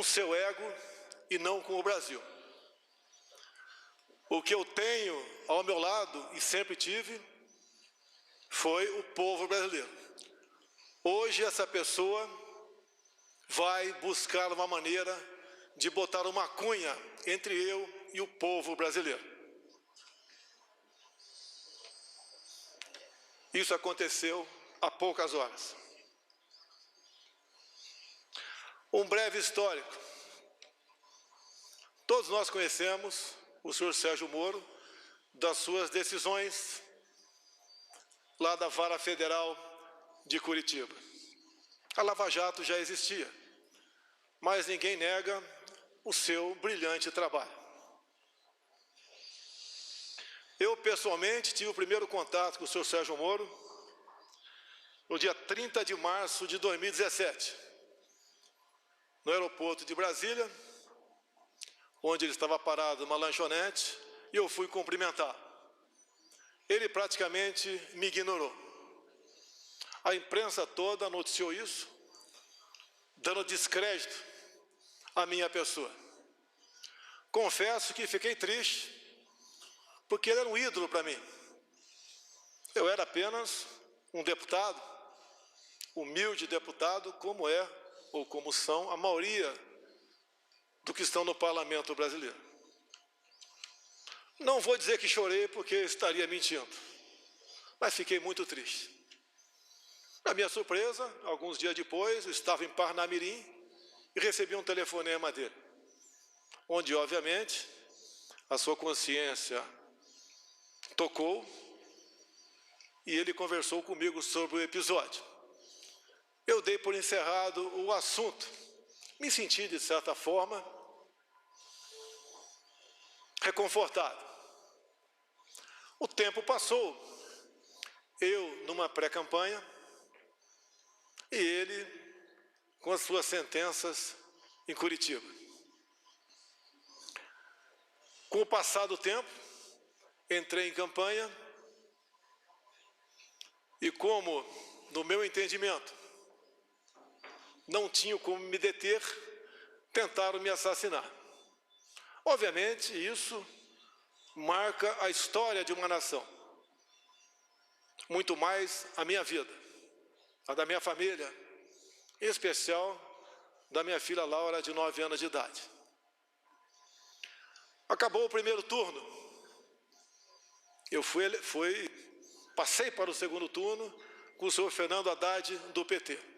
com seu ego e não com o Brasil. O que eu tenho ao meu lado, e sempre tive, foi o povo brasileiro. Hoje essa pessoa vai buscar uma maneira de botar uma cunha entre eu e o povo brasileiro. Isso aconteceu há poucas horas. Um breve histórico. Todos nós conhecemos o senhor Sérgio Moro das suas decisões lá da Vara Federal de Curitiba. A Lava Jato já existia, mas ninguém nega o seu brilhante trabalho. Eu, pessoalmente, tive o primeiro contato com o senhor Sérgio Moro no dia 30 de março de 2017, no aeroporto de Brasília, onde ele estava parado numa lanchonete, e eu fui cumprimentar. Ele praticamente me ignorou. A imprensa toda noticiou isso, dando descrédito à minha pessoa. Confesso que fiquei triste, porque ele era um ídolo para mim. Eu era apenas um deputado, humilde deputado, como é, ou como são, a maioria do que estão no parlamento brasileiro. Não vou dizer que chorei, porque estaria mentindo, mas fiquei muito triste. Para minha surpresa, alguns dias depois, eu estava em Parnamirim e recebi um telefonema dele, onde, obviamente, a sua consciência tocou e ele conversou comigo sobre o episódio. Eu dei por encerrado o assunto. Me senti, de certa forma, reconfortado. O tempo passou, eu numa pré-campanha e ele com as suas sentenças em Curitiba. Com o passar do tempo, entrei em campanha e, como, no meu entendimento, não tinham como me deter, tentaram me assassinar. Obviamente, isso marca a história de uma nação, muito mais a minha vida, a da minha família, em especial da minha filha Laura, de 9 anos de idade. Acabou o primeiro turno, eu passei para o segundo turno com o senhor Fernando Haddad, do PT.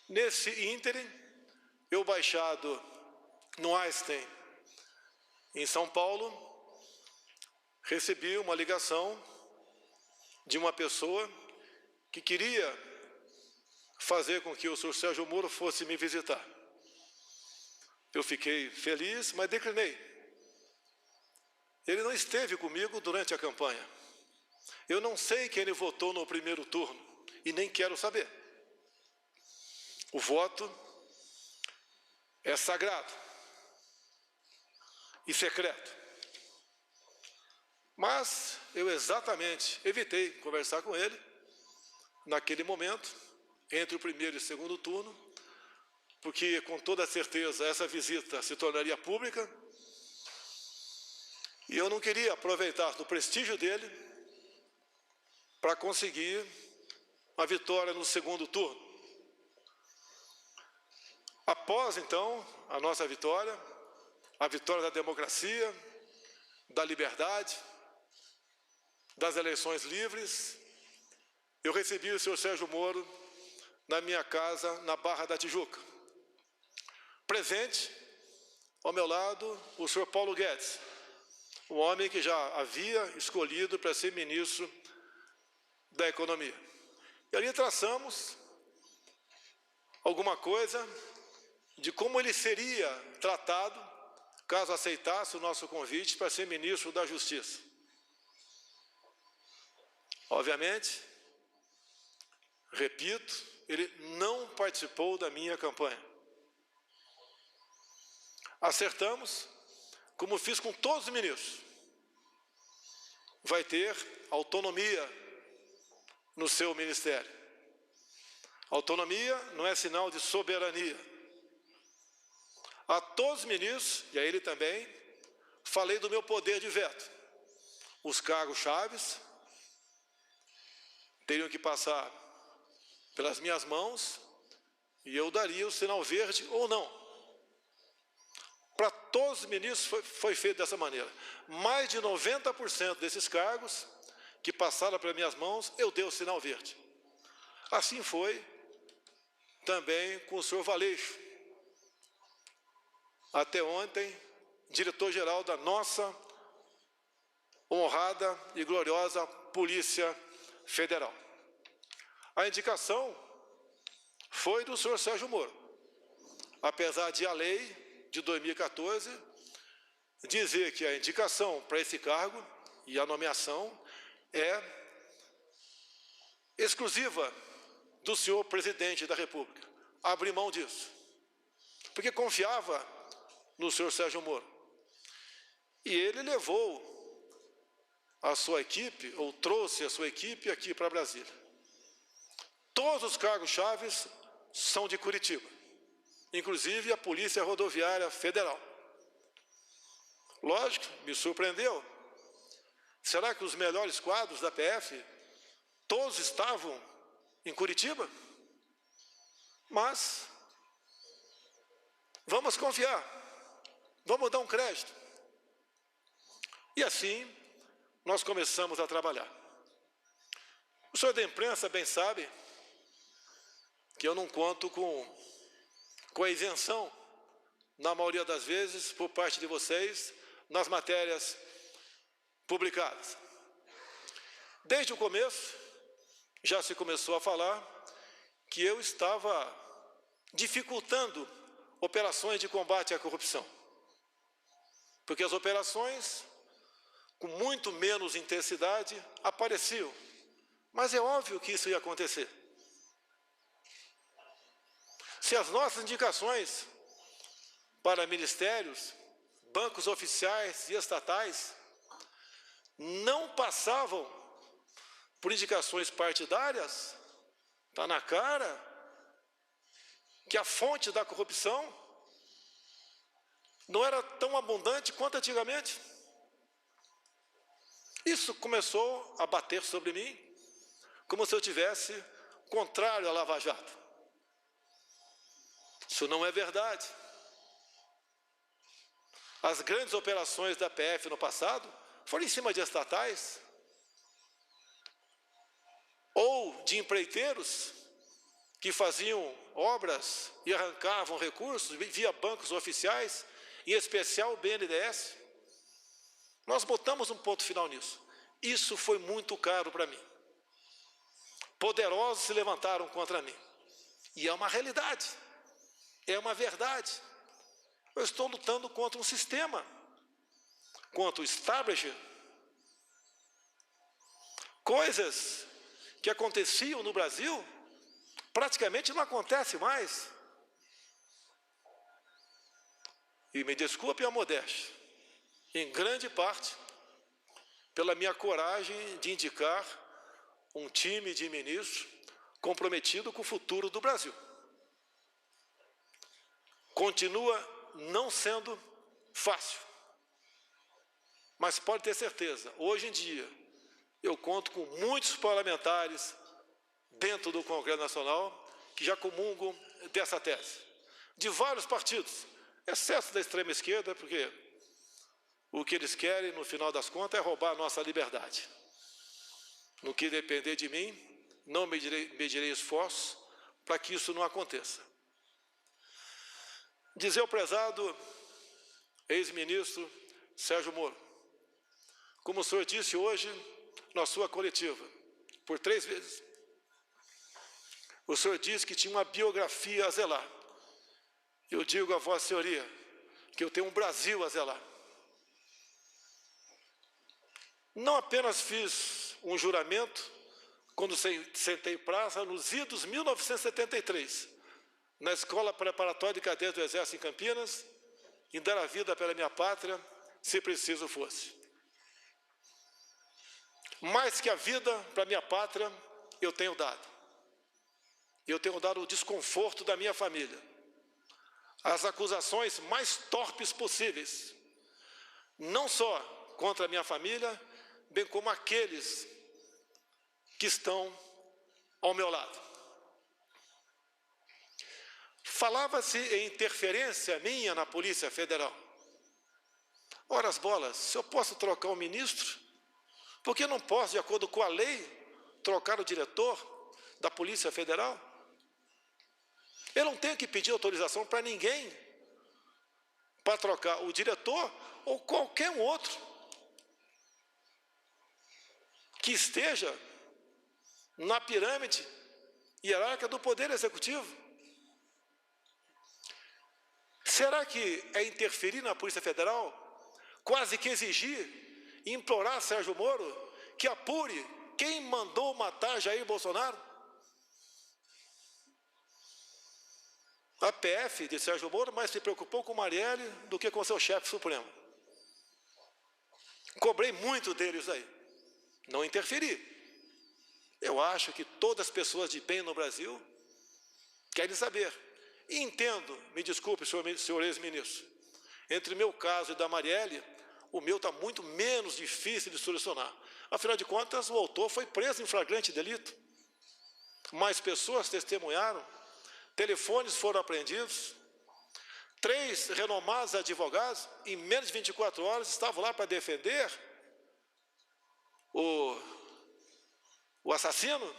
Nesse ínterim, eu, baixado no Einstein, em São Paulo, recebi uma ligação de uma pessoa que queria fazer com que o senhor Sérgio Moro fosse me visitar. Eu fiquei feliz, mas declinei. Ele não esteve comigo durante a campanha. Eu não sei quem ele votou no primeiro turno e nem quero saber. O voto é sagrado e secreto. Mas eu exatamente evitei conversar com ele naquele momento, entre o primeiro e o segundo turno, porque com toda certeza essa visita se tornaria pública e eu não queria aproveitar do prestígio dele para conseguir uma vitória no segundo turno. Após, então, a nossa vitória, a vitória da democracia, da liberdade, das eleições livres, eu recebi o senhor Sérgio Moro na minha casa, na Barra da Tijuca. Presente, ao meu lado, o senhor Paulo Guedes, um homem que já havia escolhido para ser ministro da Economia. E ali traçamos alguma coisa de como ele seria tratado caso aceitasse o nosso convite para ser ministro da Justiça. Obviamente, repito, ele não participou da minha campanha. Acertamos, como fiz com todos os ministros, vai ter autonomia no seu ministério. Autonomia não é sinal de soberania. A todos os ministros, e a ele também, falei do meu poder de veto. Os cargos chaves teriam que passar pelas minhas mãos e eu daria o sinal verde ou não. Para todos os ministros foi feito dessa maneira. Mais de 90% desses cargos que passaram pelas minhas mãos, eu dei o sinal verde. Assim foi também com o senhor Valeixo. Até ontem, diretor-geral da nossa honrada e gloriosa Polícia Federal. A indicação foi do senhor Sérgio Moro, apesar de a lei de 2014 dizer que a indicação para esse cargo e a nomeação é exclusiva do senhor presidente da República. Abri mão disso, porque confiava no senhor Sérgio Moro. E ele levou a sua equipe, ou trouxe a sua equipe aqui para Brasília. Todos os cargos chaves são de Curitiba, inclusive a Polícia Rodoviária Federal. Lógico, me surpreendeu. Será que os melhores quadros da PF todos estavam em Curitiba? Mas vamos confiar, vamos dar um crédito. E assim nós começamos a trabalhar. O senhor da imprensa bem sabe que eu não conto com a isenção, na maioria das vezes, por parte de vocês, nas matérias publicadas. Desde o começo, já se começou a falar que eu estava dificultando operações de combate à corrupção. Porque as operações, com muito menos intensidade, apareciam. Mas é óbvio que isso ia acontecer. Se as nossas indicações para ministérios, bancos oficiais e estatais não passavam por indicações partidárias, está na cara que a fonte da corrupção não era tão abundante quanto antigamente. Isso começou a bater sobre mim, como se eu tivesse contrário à Lava Jato. Isso não é verdade. As grandes operações da PF no passado foram em cima de estatais ou de empreiteiros que faziam obras e arrancavam recursos via bancos oficiais, em especial o BNDES. Nós botamos um ponto final nisso. Isso foi muito caro para mim. Poderosos se levantaram contra mim. E é uma realidade. É uma verdade. Eu estou lutando contra um sistema, contra o establishment. Coisas que aconteciam no Brasil praticamente não acontecem mais. E me desculpe a modéstia, em grande parte pela minha coragem de indicar um time de ministros comprometido com o futuro do Brasil. Continua não sendo fácil, mas pode ter certeza, hoje em dia, eu conto com muitos parlamentares dentro do Congresso Nacional que já comungam dessa tese, de vários partidos, exceto da extrema esquerda, porque o que eles querem, no final das contas, é roubar a nossa liberdade. No que depender de mim, não medirei esforço para que isso não aconteça. Dizer ao prezado ex-ministro Sérgio Moro, como o senhor disse hoje na sua coletiva, por 3 vezes, o senhor disse que tinha uma biografia a zelar. Eu digo a Vossa Senhoria que eu tenho um Brasil a zelar. Não apenas fiz um juramento quando sentei praça nos idos 1973, na Escola Preparatória de Cadetes do Exército em Campinas, em dar a vida pela minha pátria, se preciso fosse. Mais que a vida para a minha pátria, eu tenho dado. Eu tenho dado o desconforto da minha família. as acusações mais torpes possíveis, não só contra a minha família, bem como aqueles que estão ao meu lado. Falava-se em interferência minha na Polícia Federal. Ora as bolas, se eu posso trocar o ministro, por que não posso, de acordo com a lei, trocar o diretor da Polícia Federal? Eu não tenho que pedir autorização para ninguém para trocar o diretor ou qualquer um outro que esteja na pirâmide hierárquica do Poder Executivo. Será que é interferir na Polícia Federal, quase que exigir, implorar Sérgio Moro que apure quem mandou matar Jair Bolsonaro? A PF de Sérgio Moro mais se preocupou com Marielle do que com seu chefe supremo. Cobrei muito deles aí. Não interferi. Eu acho que todas as pessoas de bem no Brasil querem saber. E entendo, me desculpe, senhor ex-ministro, entre o meu caso e da Marielle, o meu está muito menos difícil de solucionar. Afinal de contas, o autor foi preso em flagrante delito. Mais pessoas testemunharam, telefones foram apreendidos, 3 renomados advogados, em menos de 24 horas, estavam lá para defender o assassino.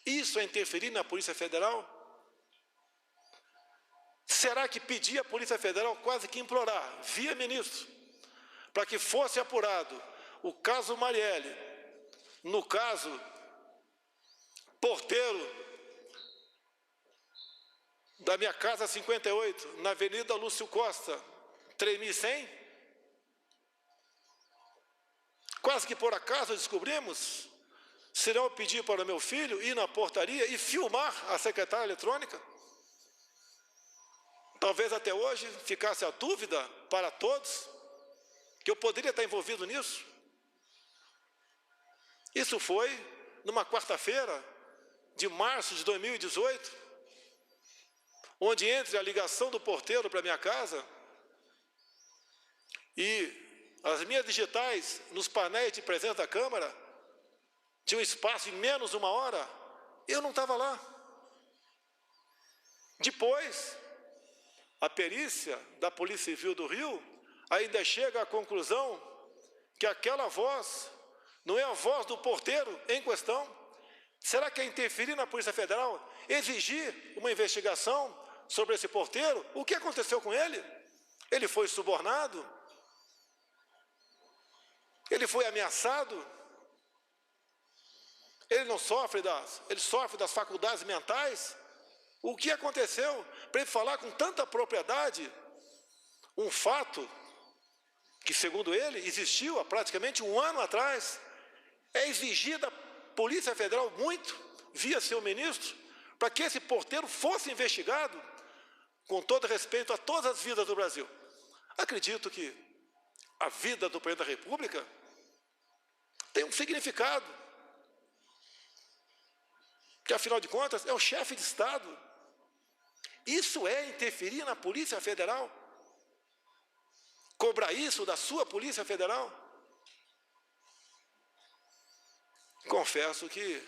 Isso é interferir na Polícia Federal? Será que pedir à Polícia Federal, quase que implorar, via ministro, para que fosse apurado o caso Marielle, no caso porteiro da minha casa 58, na Avenida Lúcio Costa, 3100? Quase que por acaso descobrimos, se não eu pedir para o meu filho ir na portaria e filmar a secretária eletrônica? Talvez até hoje ficasse a dúvida para todos que eu poderia estar envolvido nisso. Isso foi numa quarta-feira de março de 2018, onde entre a ligação do porteiro para minha casa e as minhas digitais nos painéis de presença da Câmara, tinha um espaço em menos de 1 hora, eu não estava lá. Depois, a perícia da Polícia Civil do Rio ainda chega à conclusão que aquela voz não é a voz do porteiro em questão. Será que é interferir na Polícia Federal, exigir uma investigação sobre esse porteiro? O que aconteceu com ele? Ele foi subornado? Ele foi ameaçado? Ele não sofre ele sofre das faculdades mentais? O que aconteceu para ele falar com tanta propriedade um fato que, segundo ele, existiu há praticamente 1 ano atrás? É exigir da Polícia Federal muito, via seu ministro, para que esse porteiro fosse investigado, com todo respeito a todas as vidas do Brasil. Acredito que a vida do Presidente da República tem um significado, que, afinal de contas, é o chefe de Estado. Isso é interferir na Polícia Federal? Cobrar isso da sua Polícia Federal? Confesso que,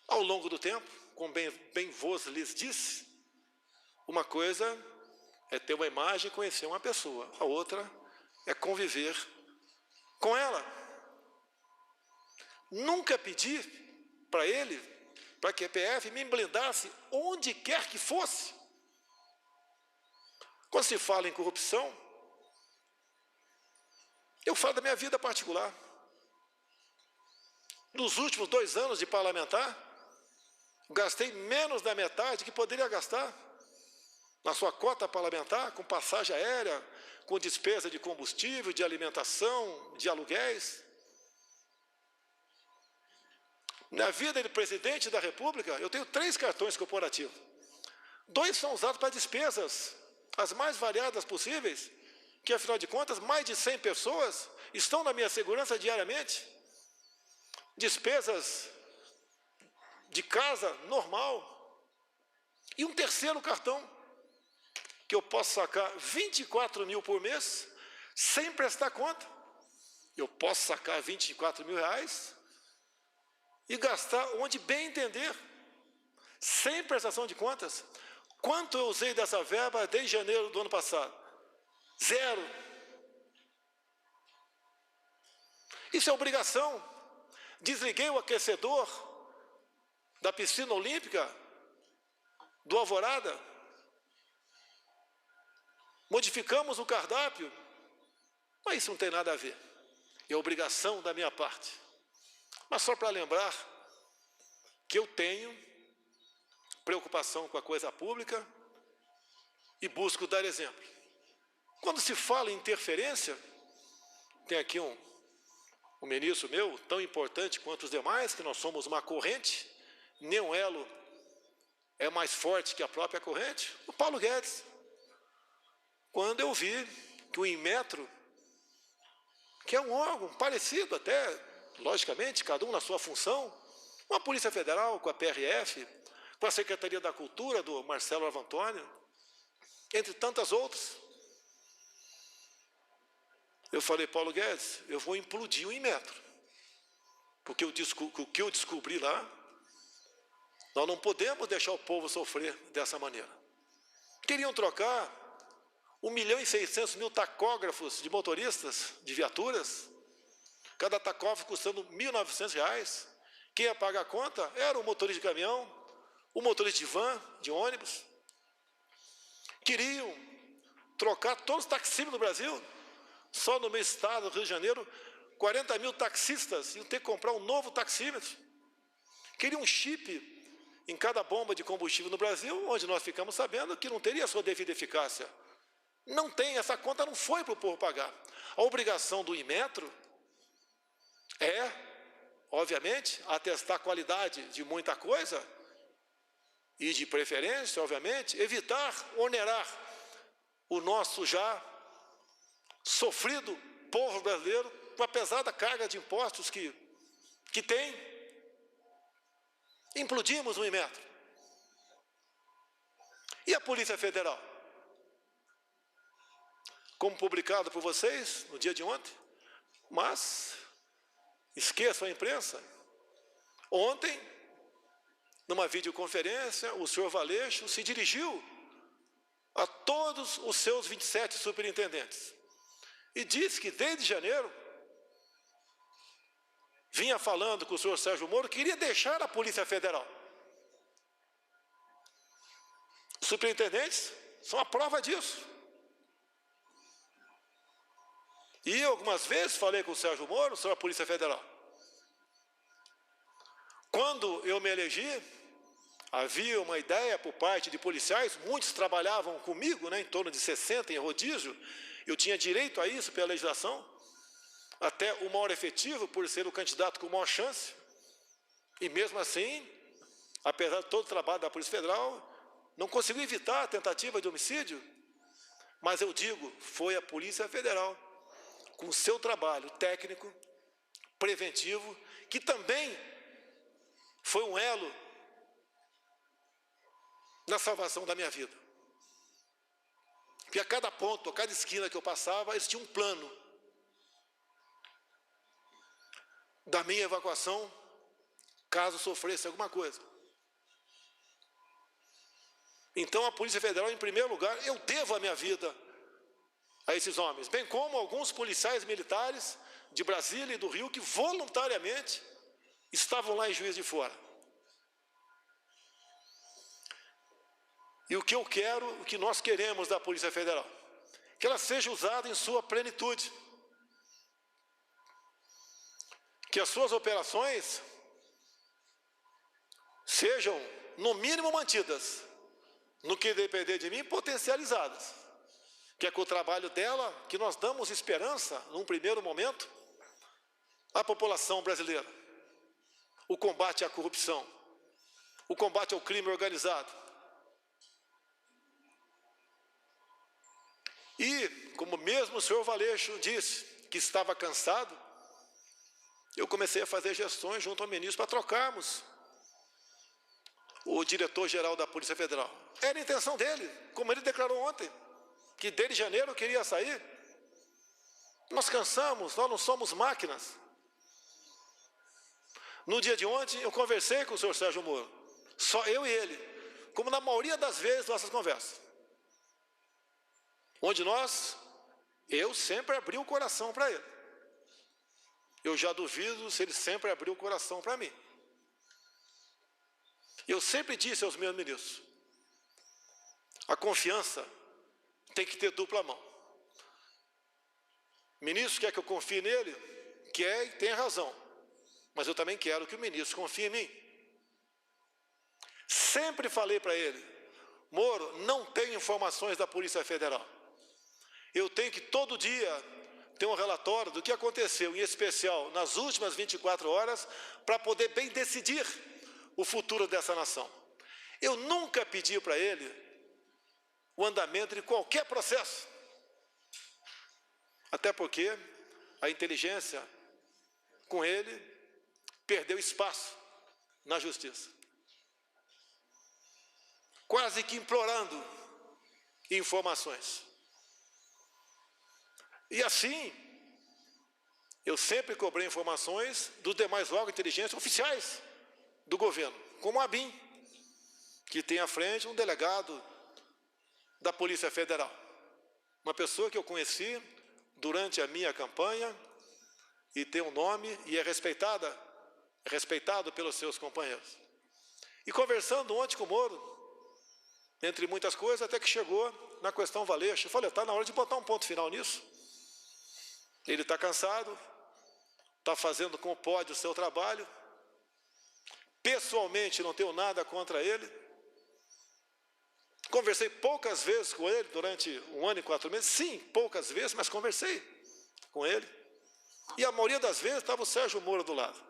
ao longo do tempo, como bem vos lhes disse, uma coisa é ter uma imagem e conhecer uma pessoa, a outra é conviver com ela. Nunca pedi para ele, para que a PF me blindasse onde quer que fosse. Quando se fala em corrupção, eu falo da minha vida particular. Nos últimos 2 anos de parlamentar, gastei menos da metade que poderia gastar na sua cota parlamentar, com passagem aérea, com despesa de combustível, de alimentação, de aluguéis. Na vida de presidente da República, eu tenho 3 cartões corporativos. 2 são usados para despesas, as mais variadas possíveis, que, afinal de contas, mais de 100 pessoas estão na minha segurança diariamente. Despesas de casa normal. E um terceiro cartão, que eu posso sacar 24 mil por mês, sem prestar conta. Eu posso sacar 24 mil reais e gastar onde bem entender, sem prestação de contas. Quanto eu usei dessa verba desde janeiro do ano passado? 0. Isso é obrigação. Desliguei o aquecedor da piscina olímpica do Alvorada. Modificamos o cardápio. Mas isso não tem nada a ver. É obrigação da minha parte. Mas só para lembrar que eu tenho preocupação com a coisa pública e busco dar exemplo. Quando se fala em interferência, tem aqui um ministro meu, tão importante quanto os demais, que nós somos uma corrente, nenhum elo é mais forte que a própria corrente, o Paulo Guedes. Quando eu vi que o Inmetro, que é um órgão parecido até, logicamente, cada um na sua função, com a Polícia Federal, com a PRF, com a Secretaria da Cultura, do Marcelo Arvantônio, entre tantas outras. Eu falei, Paulo Guedes, eu vou implodir o Inmetro, porque o que eu descobri lá, nós não podemos deixar o povo sofrer dessa maneira. Queriam trocar 1.600.000 tacógrafos de motoristas, de viaturas, cada tacógrafo custando R$ 1.900. Quem ia pagar a conta era o motorista de caminhão, o motorista de van, de ônibus. Queriam trocar todos os taxímetros do Brasil. Só no meu estado, do Rio de Janeiro, 40 mil taxistas iam ter que comprar um novo taxímetro. Queriam um chip em cada bomba de combustível no Brasil, onde nós ficamos sabendo que não teria a sua devida eficácia. Não tem, essa conta não foi para o povo pagar. A obrigação do Inmetro é, obviamente, atestar a qualidade de muita coisa e, de preferência, obviamente, evitar onerar o nosso já sofrido povo brasileiro com a pesada carga de impostos que tem. Implodimos o Inmetro. E a Polícia Federal? Como publicado por vocês no dia de ontem, mas esqueçam a imprensa. Ontem, numa videoconferência, o senhor Valeixo se dirigiu a todos os seus 27 superintendentes e disse que desde janeiro vinha falando com o senhor Sérgio Moro que queria deixar a Polícia Federal. Os superintendentes são a prova disso. E eu, algumas vezes, falei com o Sérgio Moro sobre a Polícia Federal. Quando eu me elegi, havia uma ideia por parte de policiais, muitos trabalhavam comigo, em torno de 60 em rodízio, eu tinha direito a isso pela legislação, até o maior efetivo, por ser o candidato com maior chance, e mesmo assim, apesar de todo o trabalho da Polícia Federal, não conseguiu evitar a tentativa de homicídio, mas eu digo, foi a Polícia Federal, com seu trabalho técnico, preventivo, que também foi um elo na salvação da minha vida. Porque a cada ponto, a cada esquina que eu passava, existia um plano da minha evacuação, caso sofresse alguma coisa. Então, a Polícia Federal, em primeiro lugar, eu devo a minha vida a esses homens, bem como alguns policiais militares de Brasília e do Rio que voluntariamente estavam lá em Juiz de Fora. E o que eu quero, o que nós queremos da Polícia Federal, que ela seja usada em sua plenitude, que as suas operações sejam, no mínimo, mantidas, no que depender de mim, potencializadas, que é com o trabalho dela que nós damos esperança, num primeiro momento, à população brasileira. O combate à corrupção, o combate ao crime organizado. E, como mesmo o senhor Valeixo disse que estava cansado, eu comecei a fazer gestões junto ao ministro para trocarmos o diretor-geral da Polícia Federal. Era a intenção dele, como ele declarou ontem, que desde janeiro queria sair. Nós cansamos, nós não somos máquinas. No dia de ontem, eu conversei com o senhor Sérgio Moro, só eu e ele, como na maioria das vezes nossas conversas, onde eu sempre abri o coração para ele. Eu já duvido se ele sempre abriu o coração para mim. Eu sempre disse aos meus ministros, a confiança tem que ter dupla mão. O ministro quer que eu confie nele, quer e tem razão, mas eu também quero que o ministro confie em mim. Sempre falei para ele, Moro, não tenho informações da Polícia Federal. Eu tenho que todo dia ter um relatório do que aconteceu, em especial nas últimas 24 horas, para poder bem decidir o futuro dessa nação. Eu nunca pedi para ele o andamento de qualquer processo, até porque a inteligência com ele perdeu espaço na justiça, quase que implorando informações. E assim, eu sempre cobrei informações dos demais órgãos de inteligência oficiais do governo, como a ABIN, que tem à frente um delegado da Polícia Federal, uma pessoa que eu conheci durante a minha campanha e tem um nome e é respeitado pelos seus companheiros. E conversando ontem com o Moro, entre muitas coisas, até que chegou na questão Valeixo, eu falei, está na hora de botar um ponto final nisso. Ele está cansado, está fazendo como pode o seu trabalho. Pessoalmente, não tenho nada contra ele. Conversei poucas vezes com ele durante 1 ano e 4 meses. Sim, poucas vezes, mas conversei com ele. E a maioria das vezes estava o Sérgio Moro do lado.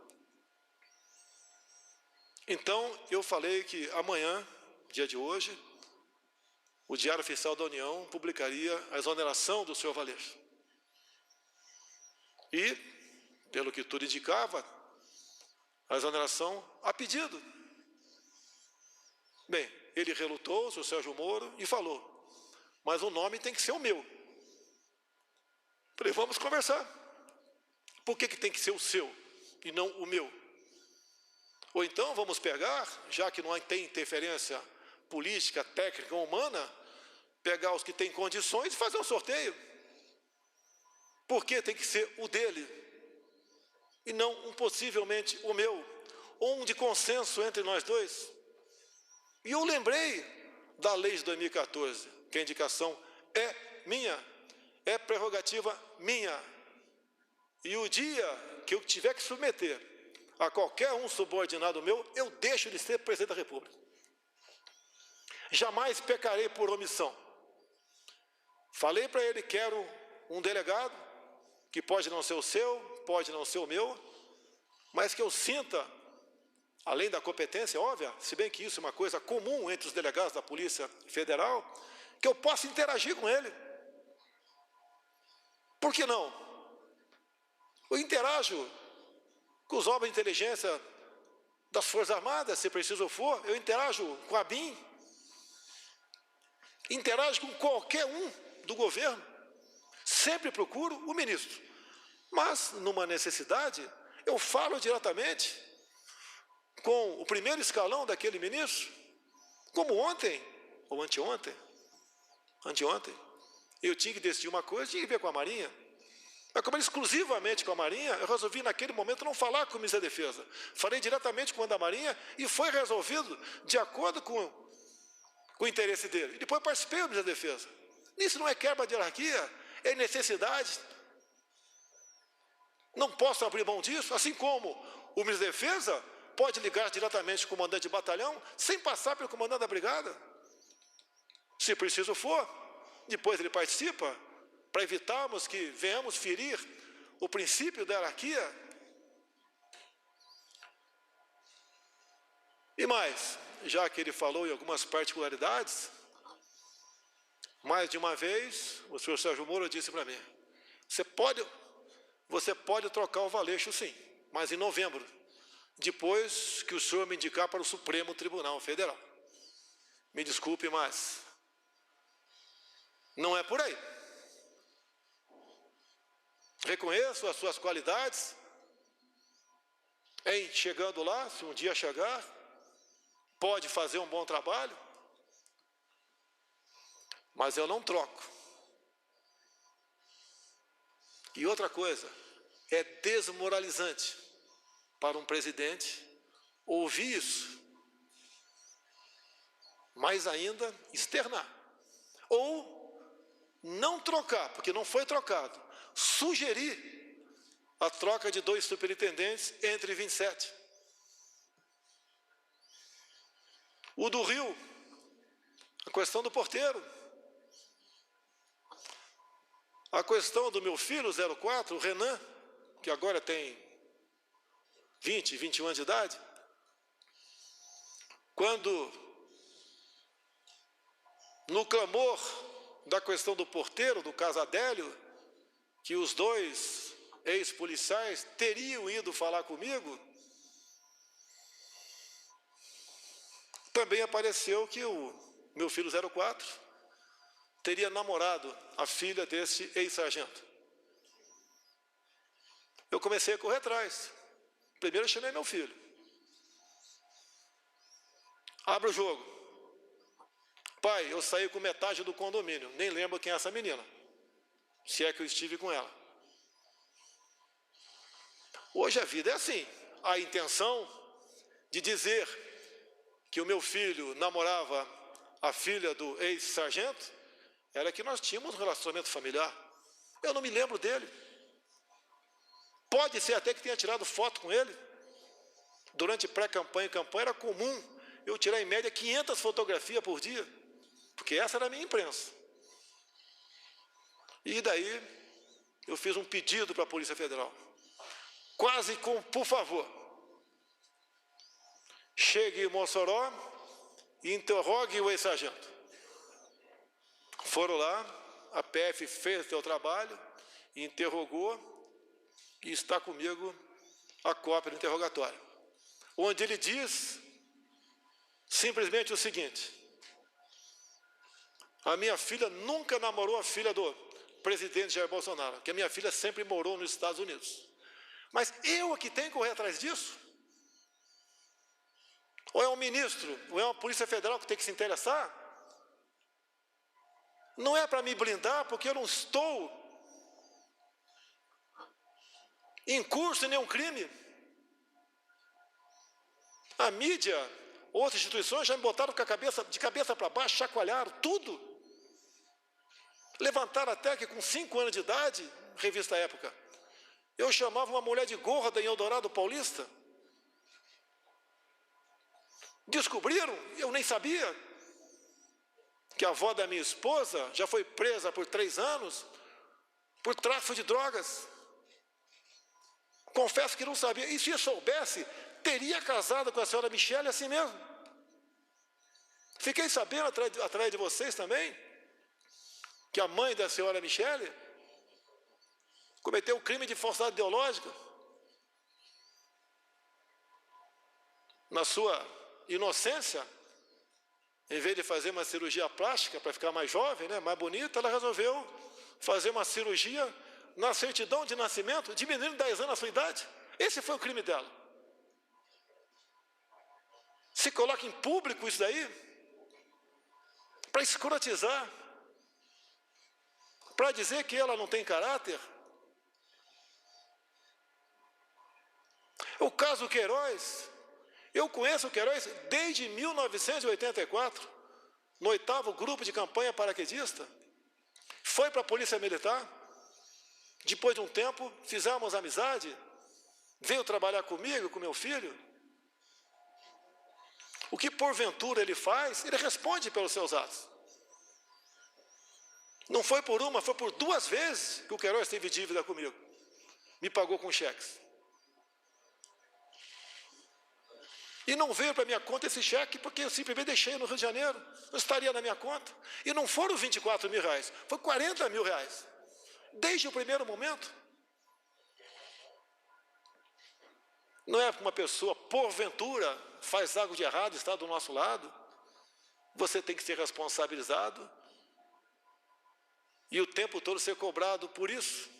Então, eu falei que amanhã, dia de hoje, o Diário Oficial da União publicaria a exoneração do senhor Valeixo. E, pelo que tudo indicava, a exoneração a pedido. Bem, ele relutou, o senhor Sérgio Moro, e falou, mas o nome tem que ser o meu. Falei, vamos conversar. Por que tem que ser o seu e não o meu? Ou então vamos pegar, já que não tem interferência política, técnica ou humana, pegar os que têm condições e fazer um sorteio. Por que tem que ser o dele e não possivelmente o meu, ou um de consenso entre nós dois? E eu lembrei da lei de 2014, que a indicação é minha, é prerrogativa minha. E o dia que eu tiver que submeter a qualquer um subordinado meu, eu deixo de ser presidente da República. Jamais pecarei por omissão. Falei para ele, quero um delegado, que pode não ser o seu, pode não ser o meu, mas que eu sinta, além da competência óbvia, se bem que isso é uma coisa comum entre os delegados da Polícia Federal, que eu possa interagir com ele. Por que não? Eu interajo com os órgãos de inteligência das Forças Armadas, se preciso for, eu interajo com a ABIN, interajo com qualquer um do governo, sempre procuro o ministro, mas numa necessidade, eu falo diretamente com o primeiro escalão daquele ministro, como ontem, ou anteontem, eu tinha que decidir uma coisa, tinha que ver com a Marinha. Mas como era exclusivamente com a Marinha, eu resolvi naquele momento não falar com o ministro da Defesa. Falei diretamente com o da Marinha e foi resolvido de acordo com o interesse dele. E depois participei do ministro da Defesa. Isso não é quebra de hierarquia, é necessidade. Não posso abrir mão disso, assim como o ministro da Defesa pode ligar diretamente ao comandante de batalhão sem passar pelo comandante da brigada. Se preciso for, depois ele participa, para evitarmos que venhamos ferir o princípio da hierarquia. E mais, já que ele falou em algumas particularidades, mais de uma vez, o senhor Sérgio Moro disse para mim, você pode trocar o Valeixo sim, mas em novembro. depois que o senhor me indicar para o Supremo Tribunal Federal. Me desculpe, mas não é por aí. Reconheço as suas qualidades em chegando lá, se um dia chegar, pode fazer um bom trabalho, mas eu não troco. E outra coisa, é desmoralizante para um presidente ouvir isso, mais ainda externar, ou não trocar, porque não foi trocado, sugerir a troca de 2 superintendentes entre 27. O do Rio, a questão do porteiro. A questão do meu filho, 04, o Renan, que agora tem 20, 21 anos de idade. Quando, no clamor da questão do porteiro, do caso Adélio, que os 2 ex-policiais teriam ido falar comigo, também apareceu que o meu filho 04 teria namorado a filha desse ex-sargento. Eu comecei a correr atrás. Primeiro eu chamei meu filho. Abre o jogo. Pai, eu saí com metade do condomínio, nem lembro quem é essa menina, se é que eu estive com ela. Hoje a vida é assim. A intenção de dizer que o meu filho namorava a filha do ex-sargento era que nós tínhamos um relacionamento familiar. Eu não me lembro dele. Pode ser até que tenha tirado foto com ele. Durante pré-campanha e campanha era comum eu tirar em média 500 fotografias por dia, porque essa era a minha imprensa. E daí eu fiz um pedido para a Polícia Federal, quase com por favor, chegue em Mossoró e interrogue o ex-sargento. Foram lá, a PF fez o seu trabalho, interrogou e está comigo a cópia do interrogatório, onde ele diz simplesmente o seguinte: a minha filha nunca namorou a filha do presidente Jair Bolsonaro, que a minha filha sempre morou nos Estados Unidos. Mas eu é que tenho que correr atrás disso? Ou é um ministro, ou é uma Polícia Federal que tem que se interessar? Não é para me blindar, porque eu não estou em curso em nenhum crime. A mídia, outras instituições já me botaram de cabeça para baixo, chacoalharam tudo. Levantaram até que com 5 anos de idade, revista Época, eu chamava uma mulher de gorda em Eldorado Paulista. Descobriram, eu nem sabia, que a avó da minha esposa já foi presa por 3 anos por tráfico de drogas. Confesso que não sabia. E se eu soubesse, teria casado com a senhora Michele assim mesmo. Fiquei sabendo, atrás de vocês também, que a mãe da senhora Michele cometeu um crime de falsidade ideológica. Na sua inocência, em vez de fazer uma cirurgia plástica para ficar mais jovem, né, mais bonita, ela resolveu fazer uma cirurgia na certidão de nascimento, diminuindo 10 anos a sua idade. Esse foi o crime dela. Se coloca em público isso daí para escrotizar, para dizer que ela não tem caráter. O caso Queiroz, eu conheço o Queiroz desde 1984, no 8º grupo de campanha paraquedista. Foi para a Polícia Militar. Depois de um tempo, fizemos amizade. Veio trabalhar comigo, com meu filho. O que porventura ele faz, ele responde pelos seus atos. Não foi por uma, foi por 2 vezes que o Queiroz teve dívida comigo. Me pagou com cheques. E não veio para minha conta esse cheque porque eu simplesmente deixei no Rio de Janeiro. Não estaria na minha conta. E não foram 24 mil reais, foi 40 mil reais. Desde o primeiro momento. Não é uma pessoa, porventura, faz algo de errado, está do nosso lado. Você tem que ser responsabilizado e o tempo todo ser cobrado por isso.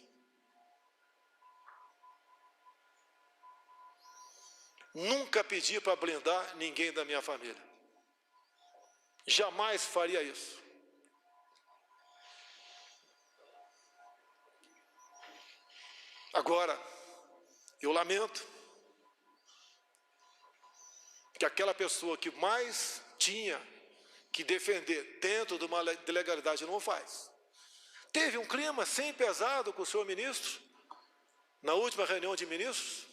Nunca pedi para blindar ninguém da minha família. Jamais faria isso. Agora, eu lamento que aquela pessoa que mais tinha que defender dentro de uma legalidade não o faz. Teve um clima sem pesado com o senhor ministro, na última reunião de ministros,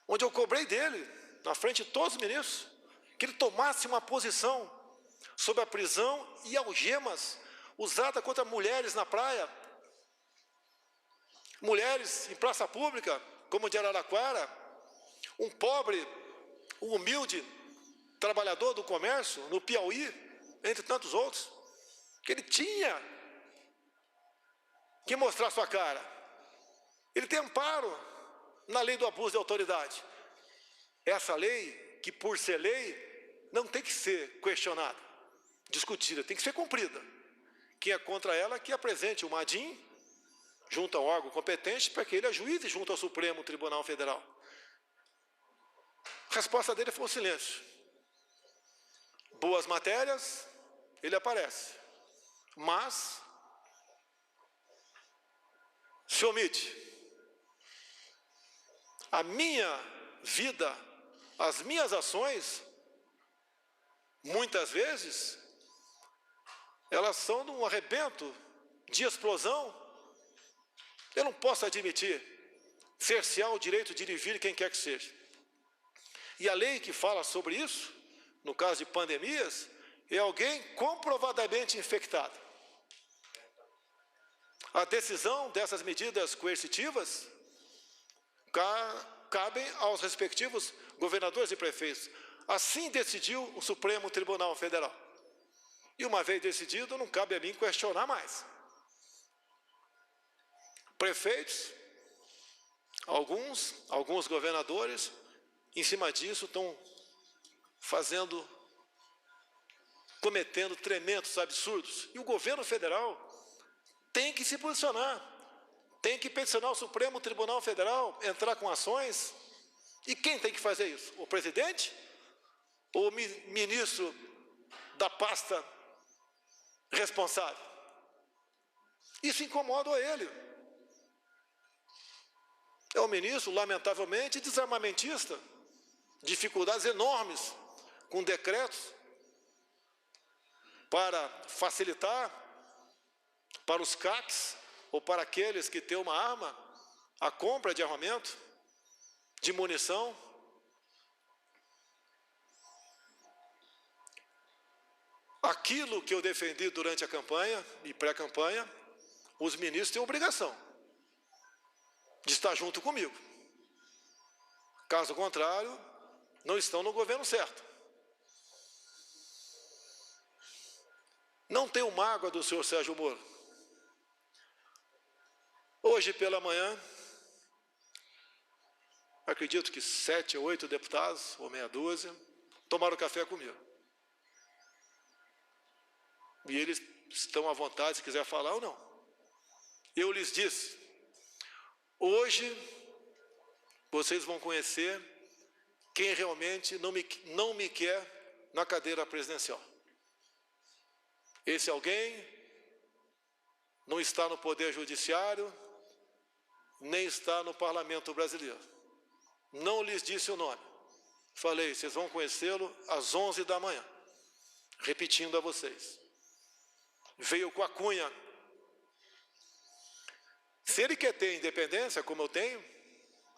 onde eu cobrei dele, na frente de todos os ministros, que ele tomasse uma posição sobre a prisão e algemas usada contra mulheres na praia, mulheres em praça pública, como de Araraquara, um pobre, um humilde trabalhador do comércio no Piauí, entre tantos outros, que ele tinha que mostrar sua cara. Ele tem amparo na lei do abuso de autoridade. Essa lei, que por ser lei, não tem que ser questionada, discutida, tem que ser cumprida. Quem é contra ela, que apresente o MADIM junto ao órgão competente para que ele ajuize junto ao Supremo Tribunal Federal. A resposta dele foi o silêncio. Boas matérias, ele aparece, mas se omite. A minha vida, as minhas ações, muitas vezes, elas são de um arrebento, de explosão. Eu não posso admitir cercear o direito de ir e vir quem quer que seja. E a lei que fala sobre isso, no caso de pandemias, é alguém comprovadamente infectado. A decisão dessas medidas coercitivas cabem aos respectivos governadores e prefeitos. Assim decidiu o Supremo Tribunal Federal. E uma vez decidido, não cabe a mim questionar mais. Prefeitos, alguns governadores, em cima disso, estão cometendo tremendos absurdos. E o governo federal tem que se posicionar, tem que peticionar o Supremo Tribunal Federal, entrar com ações. E quem tem que fazer isso? O presidente? Ou o ministro da pasta responsável? Isso incomoda ele. É um ministro, lamentavelmente, desarmamentista, dificuldades enormes com decretos para facilitar para os CACs ou para aqueles que têm uma arma a compra de armamento, de munição. Aquilo que eu defendi durante a campanha e pré-campanha, os ministros têm obrigação de estar junto comigo. Caso contrário, não estão no governo certo. Não tenho mágoa do senhor Sérgio Moro. Hoje pela manhã, acredito que 7 ou 8 deputados, ou meia dúzia, tomaram café comigo. E eles estão à vontade, se quiser falar ou não. Eu lhes disse, hoje vocês vão conhecer quem realmente não me quer na cadeira presidencial. Esse alguém não está no Poder Judiciário, nem está no Parlamento Brasileiro. Não lhes disse o nome. Falei, vocês vão conhecê-lo às 11 da manhã. Repetindo a vocês. Veio com a cunha. Se ele quer ter independência, como eu tenho,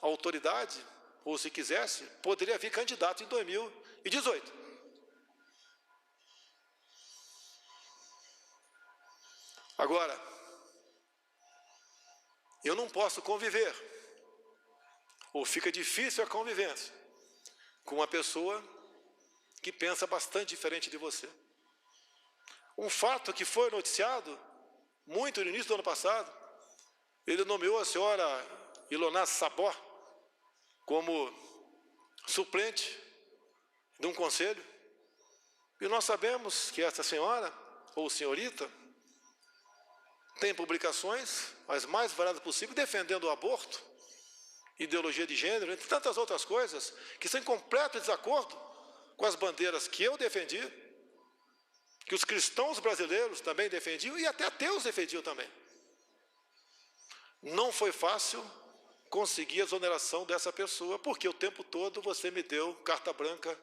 autoridade, ou se quisesse, poderia vir candidato em 2018. Agora, eu não posso conviver, ou fica difícil a convivência, com uma pessoa que pensa bastante diferente de você. Um fato que foi noticiado muito no início do ano passado, ele nomeou a senhora Ilona Sabó como suplente de um conselho, e nós sabemos que essa senhora, ou senhorita, tem publicações, as mais variadas possíveis, defendendo o aborto, ideologia de gênero, entre tantas outras coisas, que são em completo desacordo com as bandeiras que eu defendi, que os cristãos brasileiros também defendiam, e até ateus defendiam também. Não foi fácil conseguir a exoneração dessa pessoa, porque o tempo todo você me deu carta branca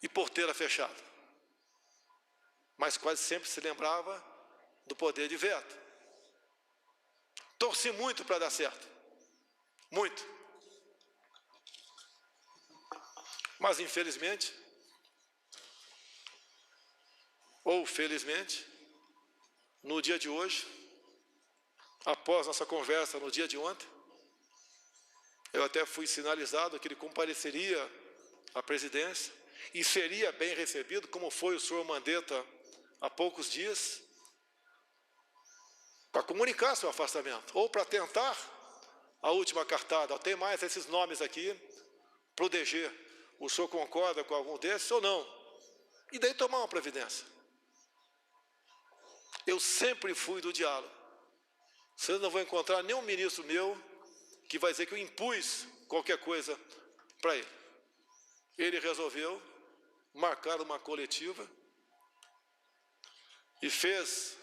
e porteira fechada. Mas quase sempre se lembrava do poder de veto. Torci muito para dar certo. Muito. Mas, infelizmente, ou felizmente, no dia de hoje, após nossa conversa no dia de ontem, eu até fui sinalizado que ele compareceria à presidência e seria bem recebido, como foi o senhor Mandetta há poucos dias, para comunicar seu afastamento, ou para tentar a última cartada. Tem mais esses nomes aqui para o DG. O senhor concorda com algum desses ou não? E daí tomar uma providência. Eu sempre fui do diálogo. Vocês não vão encontrar nenhum ministro meu que vai dizer que eu impus qualquer coisa para ele. Ele resolveu marcar uma coletiva e fez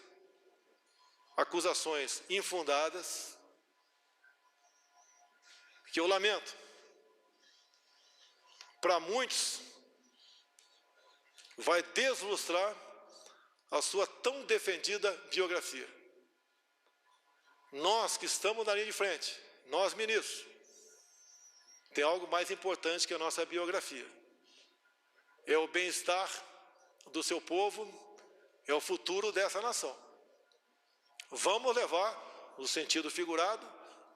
acusações infundadas, que eu lamento. Para muitos, vai deslustrar a sua tão defendida biografia. Nós que estamos na linha de frente, nós ministros, tem algo mais importante que a nossa biografia. É o bem-estar do seu povo, é o futuro dessa nação. Vamos levar, no sentido figurado,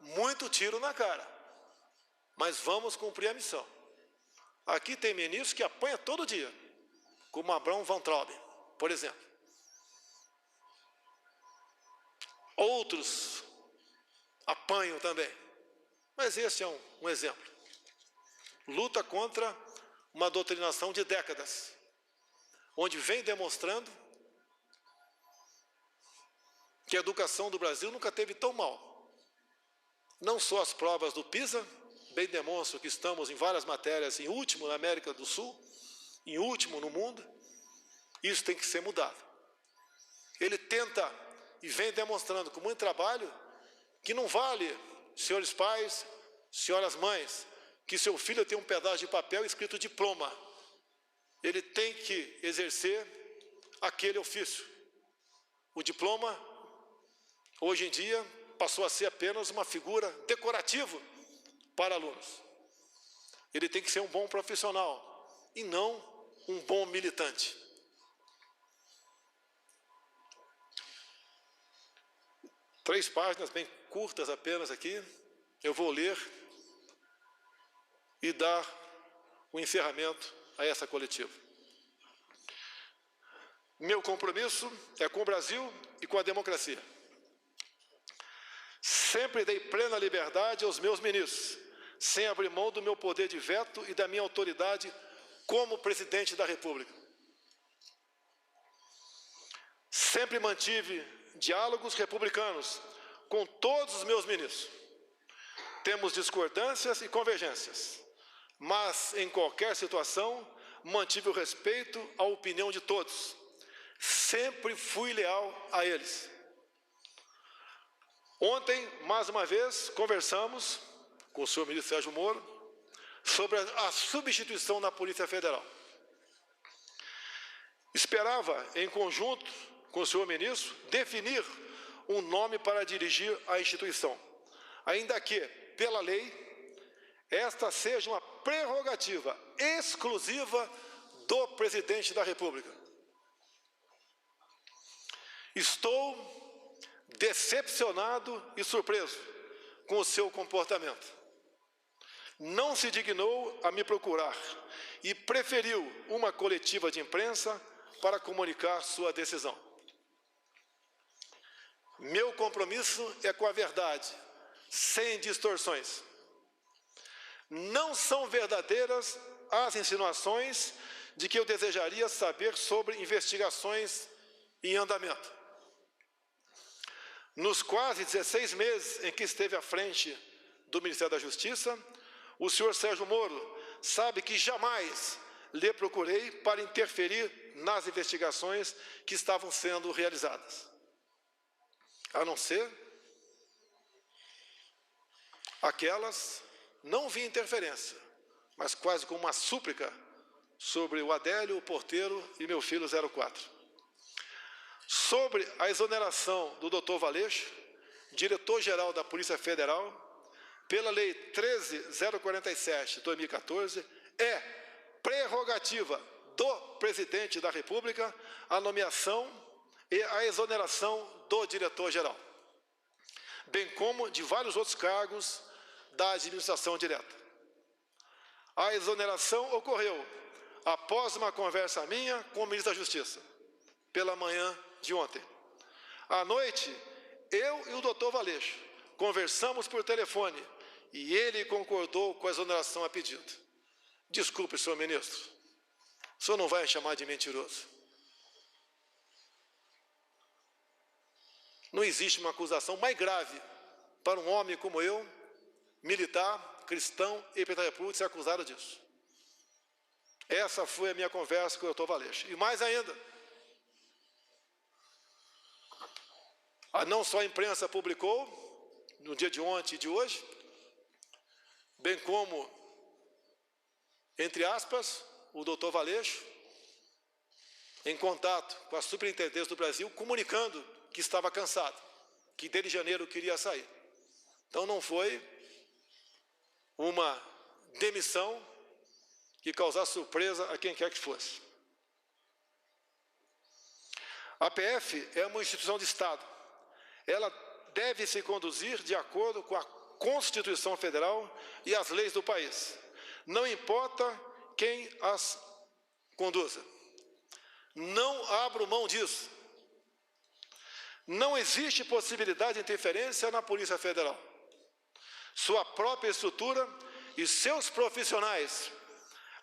muito tiro na cara, mas vamos cumprir a missão. Aqui tem ministros que apanham todo dia, como Abrão Van Trauben, por exemplo. Outros apanham também, mas esse é um exemplo. Luta contra uma doutrinação de décadas, onde vem demonstrando que a educação do Brasil nunca teve tão mal. Não só as provas do PISA, bem demonstram que estamos em várias matérias em último na América do Sul, em último no mundo. Isso tem que ser mudado. Ele tenta e vem demonstrando com muito trabalho que não vale, senhores pais, senhoras mães, que seu filho tem um pedaço de papel escrito diploma. Ele tem que exercer aquele ofício. O diploma, hoje em dia, passou a ser apenas uma figura decorativa para alunos. Ele tem que ser um bom profissional e não um bom militante. Três páginas bem curtas apenas aqui. Eu vou ler e dar o encerramento a essa coletiva. Meu compromisso é com o Brasil e com a democracia. Sempre dei plena liberdade aos meus ministros, sem abrir mão do meu poder de veto e da minha autoridade como presidente da República. Sempre mantive diálogos republicanos com todos os meus ministros. Temos discordâncias e convergências, mas em qualquer situação mantive o respeito à opinião de todos. Sempre fui leal a eles. Ontem, mais uma vez, conversamos com o senhor ministro Sérgio Moro sobre a substituição na Polícia Federal. Esperava, em conjunto com o senhor ministro, definir um nome para dirigir a instituição, ainda que, pela lei, esta seja uma prerrogativa exclusiva do presidente da República. Estou decepcionado e surpreso com o seu comportamento. Não se dignou a me procurar e preferiu uma coletiva de imprensa para comunicar sua decisão. Meu compromisso é com a verdade, sem distorções. Não são verdadeiras as insinuações de que eu desejaria saber sobre investigações em andamento. Nos quase 16 meses em que esteve à frente do Ministério da Justiça, o senhor Sérgio Moro sabe que jamais lhe procurei para interferir nas investigações que estavam sendo realizadas, a não ser aquelas, não vi interferência, mas quase como uma súplica sobre o Adélio, o porteiro e meu filho 04. Sobre a exoneração do Dr. Valeixo, diretor-geral da Polícia Federal, pela Lei 13.047 de 2014, é prerrogativa do Presidente da República a nomeação e a exoneração do diretor-geral, bem como de vários outros cargos da administração direta. A exoneração ocorreu após uma conversa minha com o ministro da Justiça, pela manhã de ontem. À noite, eu e o doutor Valeixo conversamos por telefone e ele concordou com a exoneração a pedido. Desculpe, senhor ministro, o senhor não vai me chamar de mentiroso. Não existe uma acusação mais grave para um homem como eu, militar, cristão e presidente da República, ser acusado disso. Essa foi a minha conversa com o doutor Valeixo. E mais ainda, não só a imprensa publicou, no dia de ontem e de hoje, bem como, entre aspas, o doutor Valeixo, em contato com a Superintendência do Brasil, comunicando que estava cansado, que desde janeiro queria sair. Então não foi uma demissão que causasse surpresa a quem quer que fosse. A PF é uma instituição de Estado. Ela deve se conduzir de acordo com a Constituição Federal e as leis do país. Não importa quem as conduza. Não abro mão disso. Não existe possibilidade de interferência na Polícia Federal. Sua própria estrutura e seus profissionais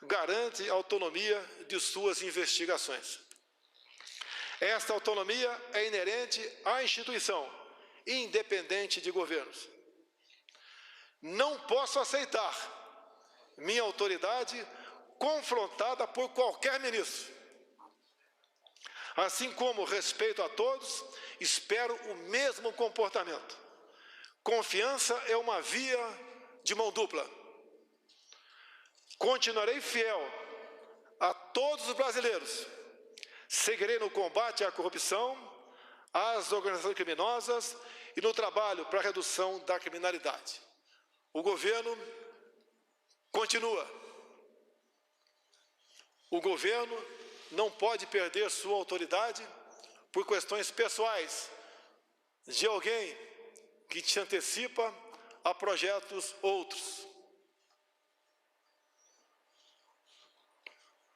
garantem a autonomia de suas investigações. Esta autonomia é inerente à instituição, independente de governos. Não posso aceitar minha autoridade confrontada por qualquer ministro. Assim como respeito a todos, espero o mesmo comportamento. Confiança é uma via de mão dupla. Continuarei fiel a todos os brasileiros. Seguirei no combate à corrupção, às organizações criminosas e no trabalho para a redução da criminalidade. O governo continua. O governo não pode perder sua autoridade por questões pessoais de alguém que se antecipa a projetos outros.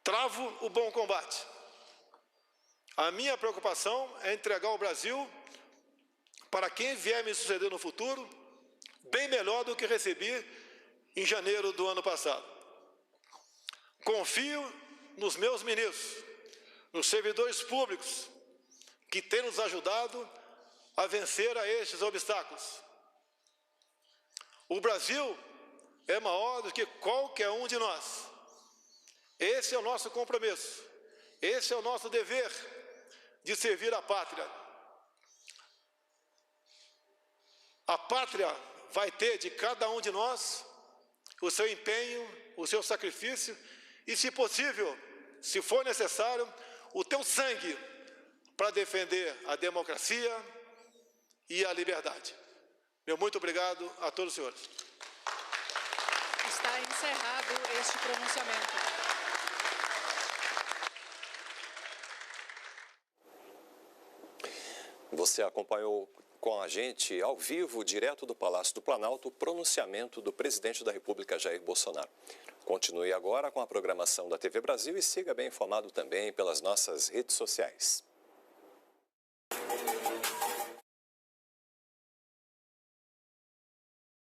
Travo o bom combate. A minha preocupação é entregar o Brasil para quem vier me suceder no futuro bem melhor do que recebi em janeiro do ano passado. Confio nos meus ministros, nos servidores públicos, que têm nos ajudado a vencer a estes obstáculos. O Brasil é maior do que qualquer um de nós. Esse é o nosso compromisso, esse é o nosso dever de servir a pátria. A pátria vai ter de cada um de nós o seu empenho, o seu sacrifício e, se possível, se for necessário, o teu sangue para defender a democracia e a liberdade. Meu muito obrigado a todos os senhores. Está encerrado este pronunciamento. Você acompanhou com a gente, ao vivo, direto do Palácio do Planalto, o pronunciamento do presidente da República, Jair Bolsonaro. Continue agora com a programação da TV Brasil e siga bem informado também pelas nossas redes sociais.